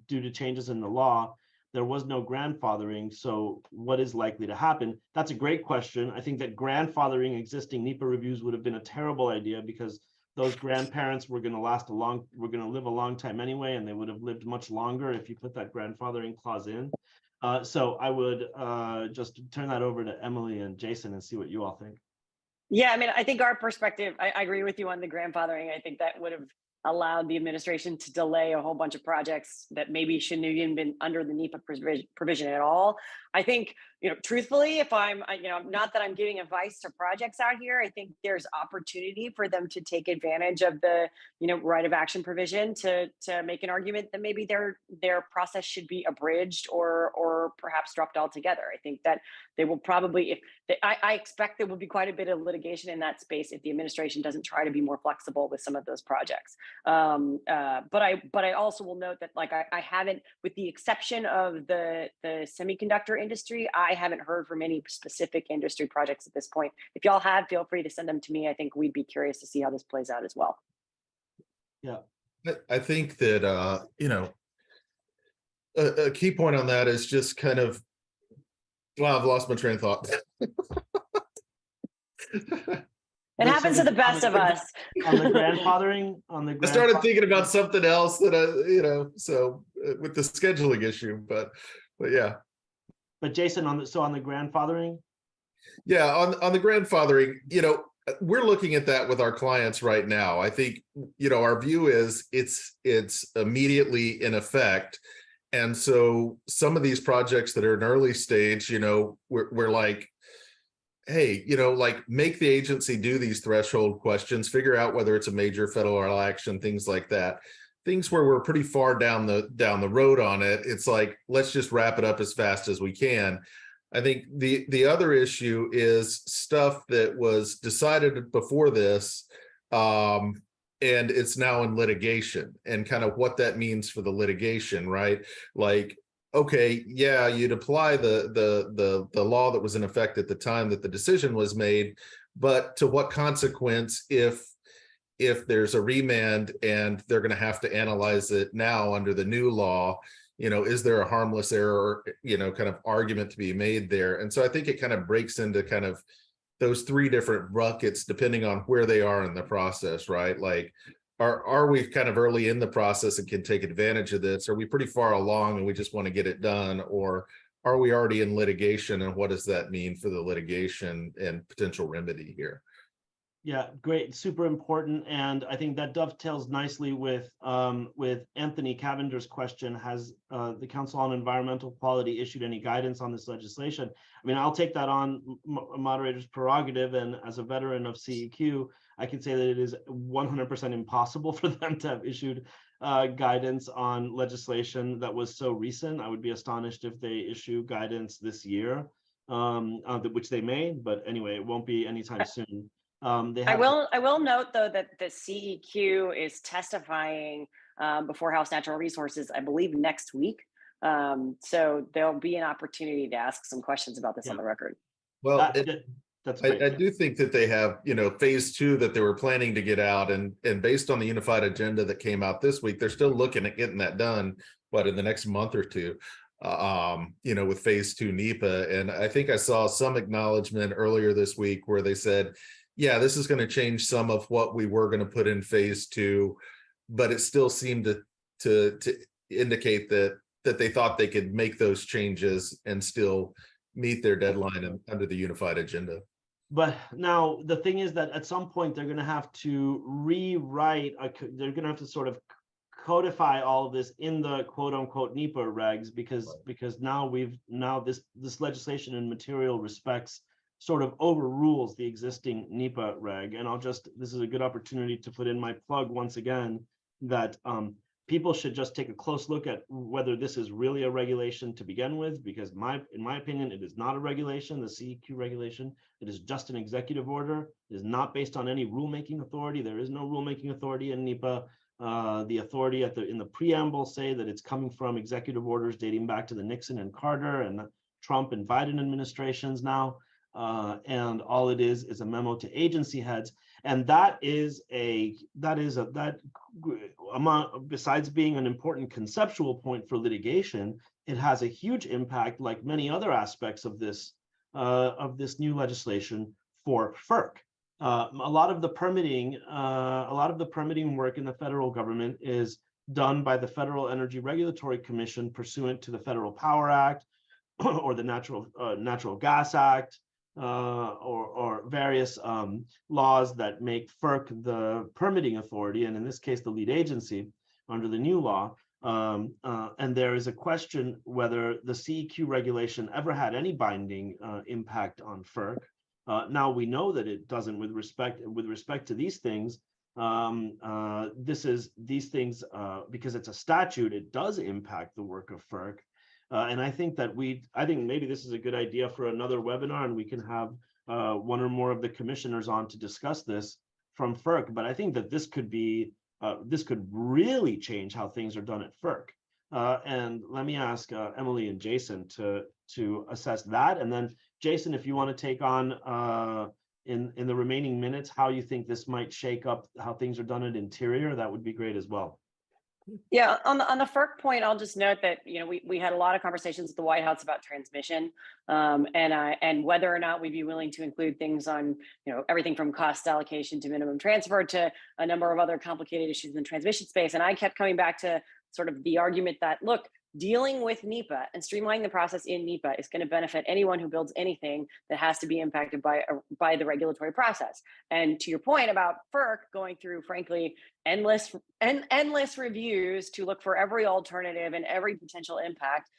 due to changes in the law, there was no grandfathering, so what is likely to happen? That's a great question. I think that grandfathering existing NEPA reviews would have been a terrible idea, because those grandparents were going to live a long time anyway, and they would have lived much longer if you put that grandfathering clause in. So I would just turn that over to Emily and Jason and see what you all think. Yeah, I mean, I think our perspective, I agree with you on the grandfathering. I think that would have allowed the administration to delay a whole bunch of projects that maybe shouldn't have even been under the NEPA provision at all. I think, truthfully, if not that I'm giving advice to projects out here, I think there's opportunity for them to take advantage of the, right of action provision to make an argument that maybe their process should be abridged or perhaps dropped altogether. I think that they will probably, I expect there will be quite a bit of litigation in that space if the administration doesn't try to be more flexible with some of those projects. But I also will note that, like, I haven't, with the exception of the semiconductor industry, I haven't heard from any specific industry projects at this point. If y'all have, feel free to send them to me. I think we'd be curious to see how this plays out as well. Yeah, I think that a key point on that is just kind of, well, I've lost my train of thought. It happens to the best of us. On the grandfathering, I started thinking about something else that so with the scheduling issue, but yeah. But Jason, on the grandfathering? Yeah, on the grandfathering, we're looking at that with our clients right now. I think, our view is it's immediately in effect. And so some of these projects that are in early stage, we're like, hey, make the agency do these threshold questions, figure out whether it's a major federal action, things like that. Things where we're pretty far down the road on it, it's like, let's just wrap it up as fast as we can. I think the other issue is stuff that was decided before this, and it's now in litigation, and kind of what that means for the litigation, right? Like, okay, yeah, you'd apply the law that was in effect at the time that the decision was made, but to what consequence if there's a remand and they're going to have to analyze it now under the new law? Is there a harmless error, kind of argument to be made there? And so I think it kind of breaks into kind of those three different buckets depending on where they are in the process, right? Like, are we kind of early in the process and can take advantage of this? Are we pretty far along and we just want to get it done? Or are we already in litigation, and what does that mean for the litigation and potential remedy here? Yeah, great, super important, and I think that dovetails nicely with Anthony Cavender's question. Has the Council on Environmental Quality issued any guidance on this legislation? I mean, I'll take that on moderator's prerogative, and as a veteran of CEQ, I can say that it is 100% impossible for them to have issued guidance on legislation that was so recent. I would be astonished if they issue guidance this year, which they may, but anyway, it won't be anytime soon. I will note, though, that the CEQ is testifying before House Natural Resources, I believe, next week. So there'll be an opportunity to ask some questions about this on Yeah. the record. Well, That's great. I do think that they have, phase 2 that they were planning to get out, and based on the unified agenda that came out this week, they're still looking at getting that done, in the next month or two, with phase 2 NEPA. And I think I saw some acknowledgement earlier this week where they said, yeah, this is going to change some of what we were going to put in phase 2, but it still seemed to indicate that they thought they could make those changes and still meet their deadline under the unified agenda. But now the thing is that at some point they're going to have to rewrite, they're going to have to sort of codify all of this in the quote unquote NEPA regs, because now this legislation in material respects sort of overrules the existing NEPA reg. And this is a good opportunity to put in my plug once again that people should just take a close look at whether this is really a regulation to begin with, because in my opinion, it is not a regulation, the CEQ regulation. It is just an executive order. It is not based on any rulemaking authority. There is no rulemaking authority in NEPA. The authority in the preamble say that it's coming from executive orders dating back to the Nixon and Carter and the Trump and Biden administrations now. And all it is a memo to agency heads. And besides being an important conceptual point for litigation, it has a huge impact, like many other aspects of this new legislation, for FERC. A lot of the permitting work in the federal government is done by the Federal Energy Regulatory Commission pursuant to the Federal Power Act or the Natural Gas Act. Or various laws that make FERC the permitting authority, and in this case, the lead agency under the new law. And there is a question whether the CEQ regulation ever had any binding impact on FERC. Now we know that it doesn't with respect to these things. These things, because it's a statute, it does impact the work of FERC. And I think maybe this is a good idea for another webinar, and we can have one or more of the commissioners on to discuss this from FERC. But I think that this could really change how things are done at FERC. And let me ask Emily and Jason to assess that. And then Jason, if you want to take on in the remaining minutes how you think this might shake up how things are done at Interior, that would be great as well. Yeah, on the FERC point, I'll just note that we had a lot of conversations at the White House about transmission, and whether or not we'd be willing to include things on everything from cost allocation to minimum transfer to a number of other complicated issues in the transmission space. And I kept coming back to sort of the argument that, look, dealing with NEPA and streamlining the process in NEPA is going to benefit anyone who builds anything that has to be impacted by the regulatory process. And to your point about FERC going through, frankly, endless reviews to look for every alternative and every potential impact,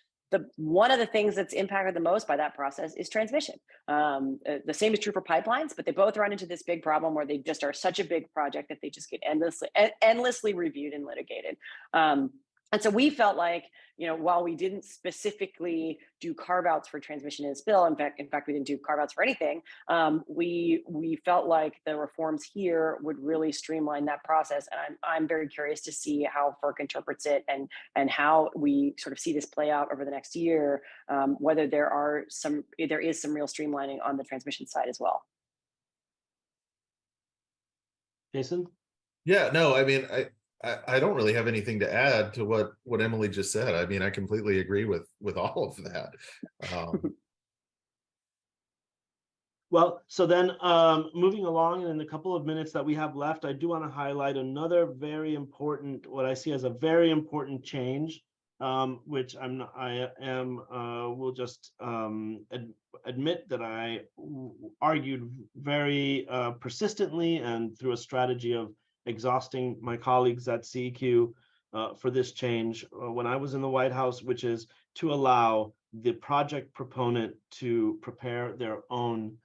one of the things that's impacted the most by that process is transmission. The same is true for pipelines, but they both run into this big problem where they just are such a big project that they just get endlessly reviewed and litigated. And so we felt like, while we didn't specifically do carve-outs for transmission and spill, in fact, we didn't do carve-outs for anything, we felt like the reforms here would really streamline that process. And I'm very curious to see how FERC interprets it and how we sort of see this play out over the next year, whether there is some real streamlining on the transmission side as well. Jason? Yeah, no, I mean, I don't really have anything to add to what Emily just said. I mean, I completely agree with all of that. Well, so then moving along, and in the couple of minutes that we have left, I do want to highlight another very important, what I see as a very important change, which will just admit that I argued very persistently and through a strategy of exhausting my colleagues at CEQ for this change when I was in the White House, which is to allow the project proponent to prepare their own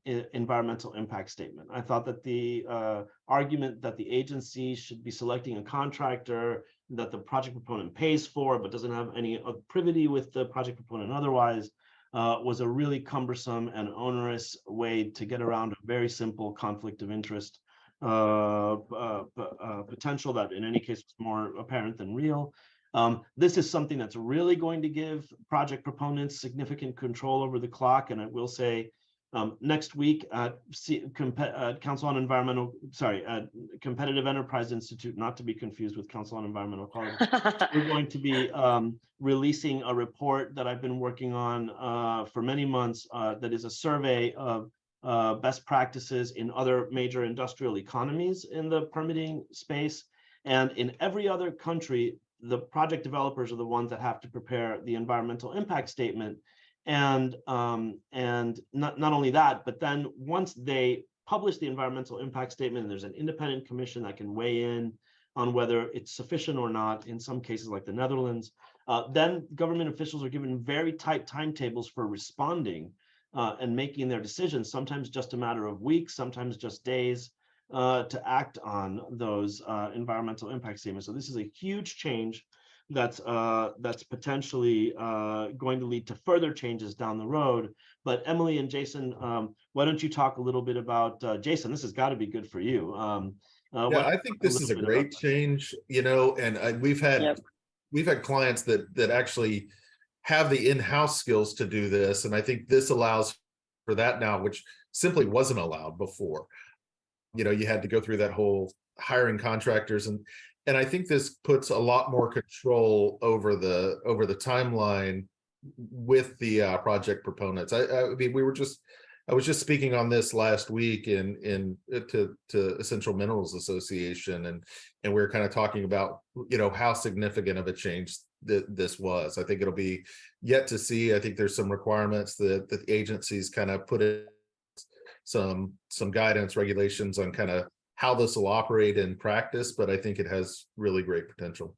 environmental impact statement. I thought that the argument that the agency should be selecting a contractor that the project proponent pays for but doesn't have any privity with the project proponent otherwise was a really cumbersome and onerous way to get around a very simple conflict of interest potential that in any case was more apparent than real. This is something that's really going to give project proponents significant control over the clock. And I will say, next week at Council on Environmental, Competitive Enterprise Institute, not to be confused with Council on Environmental Quality, we're going to be releasing a report that I've been working on for many months that is a survey of best practices in other major industrial economies in the permitting space. And in every other country, the project developers are the ones that have to prepare the environmental impact statement. And not only that, but then once they publish the environmental impact statement, and there's an independent commission that can weigh in on whether it's sufficient or not, in some cases like the Netherlands, then government officials are given very tight timetables for responding and making their decisions, sometimes just a matter of weeks, sometimes just days, to act on those environmental impact statements. So this is a huge change that's potentially going to lead to further changes down the road. But Emily and Jason, why don't you talk a little bit about Jason? This has got to be good for you. Yeah, I think this is a great change, you know, and we've had clients that actually have the in-house skills to do this, and I think this allows for that now, which simply wasn't allowed before. You know, you had to go through that whole hiring contractors, and I think this puts a lot more control over the timeline with the project proponents. I mean, I was just speaking on this last week to Essential Minerals Association, and we were kind of talking about, you know, how significant of a change this was. I think it'll be yet to see. I think there's some requirements that the agencies kind of put in some guidance, regulations on kind of how this will operate in practice, but I think it has really great potential.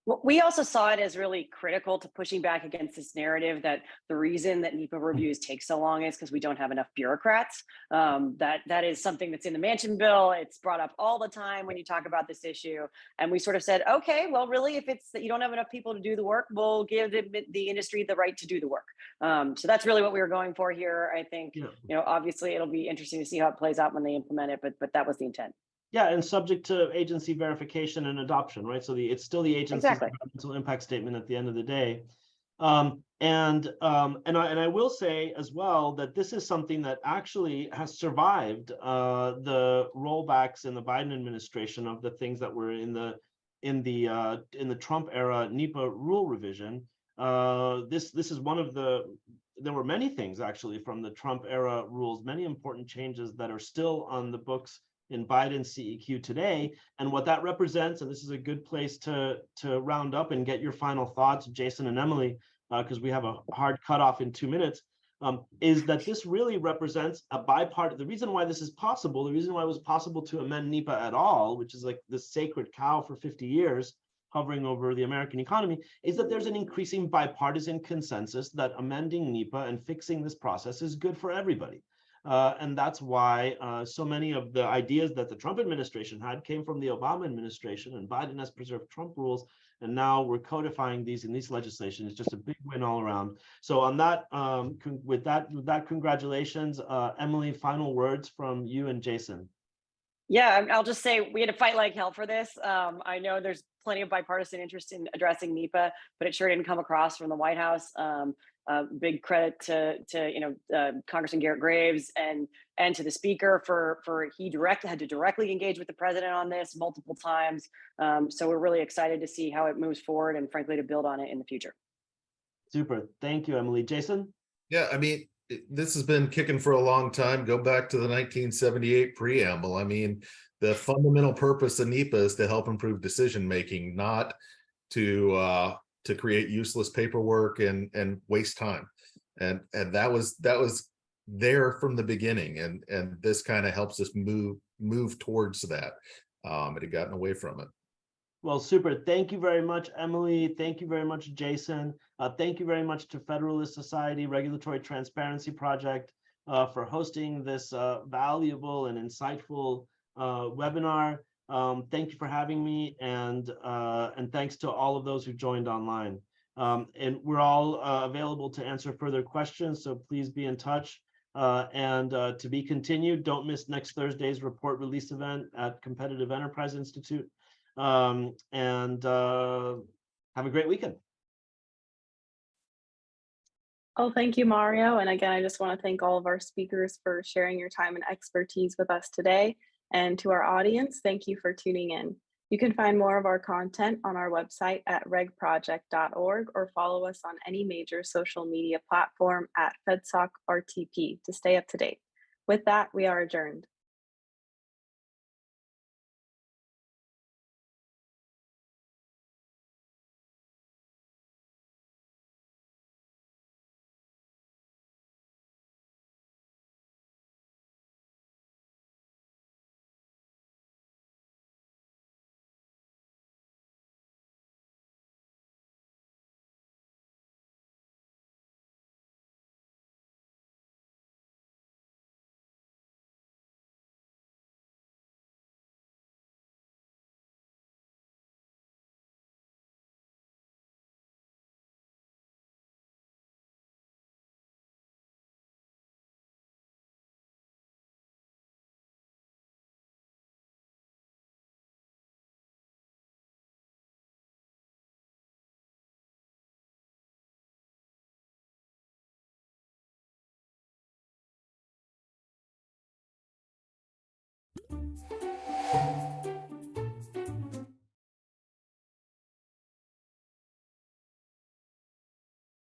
Well, we also saw it as really critical to pushing back against this narrative that the reason that NEPA reviews take so long is because we don't have enough bureaucrats. That is something that's in the Manchin bill. It's brought up all the time when you talk about this issue. And we sort of said, okay, well, really, if it's that you don't have enough people to do the work, we'll give the industry the right to do the work. So that's really what we were going for here. I think, you know, obviously it'll be interesting to see how it plays out when they implement it, but that was the intent. Yeah, and subject to agency verification and adoption, right? So it's still the agency's environmental impact statement at the end of the day. And I will say as well that this is something that actually has survived the rollbacks in the Biden administration of the things that were in the Trump era NEPA rule revision. This is one of there were many things actually from the Trump era rules, many important changes that are still on the books in Biden's CEQ today. And what that represents, and this is a good place to round up and get your final thoughts, Jason and Emily, because we have a hard cutoff in 2 minutes, is that this really represents a bipartisan. The reason why this is possible, the reason why it was possible to amend NEPA at all, which is like the sacred cow for 50 years, hovering over the American economy, is that there's an increasing bipartisan consensus that amending NEPA and fixing this process is good for everybody. And that's why so many of the ideas that the Trump administration had came from the Obama administration, and Biden has preserved Trump rules, and now we're codifying these in these legislation. It's just a big win all around. So on that, with that, congratulations. Emily, final words from you and Jason. Yeah, I'll just say we had to fight like hell for this. I know there's plenty of bipartisan interest in addressing NEPA, but it sure didn't come across from the White House. Big credit to Congressman Garrett Graves and to the Speaker for he had to directly engage with the president on this multiple times. So we're really excited to see how it moves forward and frankly to build on it in the future. Super, thank you, Emily. Jason? Yeah, I mean, this has been kicking for a long time. Go back to the 1978 preamble. I mean, the fundamental purpose of NEPA is to help improve decision making, not to create useless paperwork and waste time. And that was there from the beginning. And this kind of helps us move towards that. It had gotten away from it. Well, super. Thank you very much, Emily. Thank you very much, Jason. Thank you very much to Federalist Society Regulatory Transparency Project for hosting this valuable and insightful webinar. Thank you for having me, and thanks to all of those who joined online. And we're all available to answer further questions, so please be in touch. And to be continued, don't miss next Thursday's report release event at Competitive Enterprise Institute. Have a great weekend. Oh, thank you, Mario. And again, I just want to thank all of our speakers for sharing your time and expertise with us today. And to our audience, thank you for tuning in. You can find more of our content on our website at regproject.org or follow us on any major social media platform at FedSocRTP to stay up to date. With that, we are adjourned.